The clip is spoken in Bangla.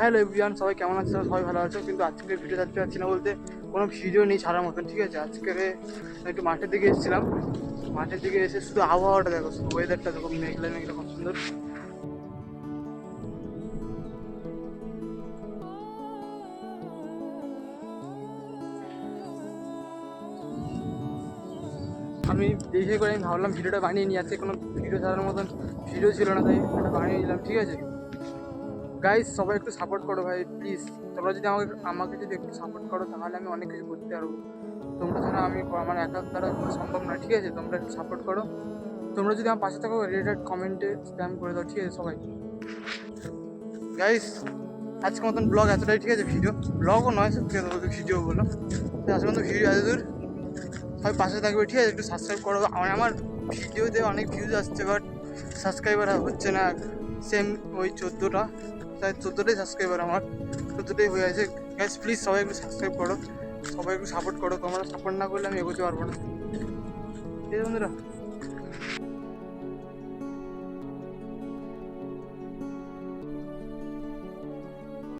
হ্যালো এভরিওয়ান, সবাই কেমন আছে? সবাই ভালো আছো? কিন্তু আজকে ভিডিও ছাড়তে পারছি না বলতে কোনো ভিডিও নেই ছাড়ার মতন, ঠিক আছে? আজকে একটু মাঠের দিকে এসেছিলাম। মাঠের দিকে এসে শুধু আবহাওয়াটা দেখো, শুধু ওয়েদারটা দেখো, মেঘলা মেঘলা, খুব সুন্দর। আমি দেখে করে আমি ভাবলাম ভিডিওটা বানিয়ে নিই। আজকে কোনো ভিডিও ছাড়ার মতন ভিডিও ছিল না, তাই এটা বানিয়ে নিলাম, ঠিক আছে? গাইস, সবাই একটু সাপোর্ট করো ভাই, প্লিজ। তোমরা যদি আমাকে যদি একটু সাপোর্ট করো তাহলে আমি অনেক কিছু করতে পারবো। তোমরা ছাড়া আমার একার দ্বারা কোনো সম্ভব না, ঠিক আছে? তোমরা একটু সাপোর্ট করো। তোমরা যদি আমার পাশে থাকো, রেটেড কমেন্টে স্প্যাম করে দাও, ঠিক আছে সবাই? গাইস, আজকের মতন ব্লগ এতটাই, ঠিক আছে? ব্লগও নয়, সত্যি কথা বলতে ভিডিও বলো। তো আজকের মতো ভিডিও এত দূর, সবাই পাশে থাকবে, ঠিক আছে? একটু সাবস্ক্রাইব করো। আমার ভিডিওতে অনেক ভিউজ আসছে, বাট সাবস্ক্রাইবার হচ্ছে না। সেম ওই 14টা, তাই 14টাই সাবস্ক্রাইবার আমার, 14টাই হয়ে আছে। গাইস প্লিজ সবাই একটু সাবস্ক্রাইব করো, সবাই একটু সাপোর্ট করো। তোমরা সাপোর্ট না করলে আমি এগোতে পারবো না, ঠিক আছে বন্ধুরা?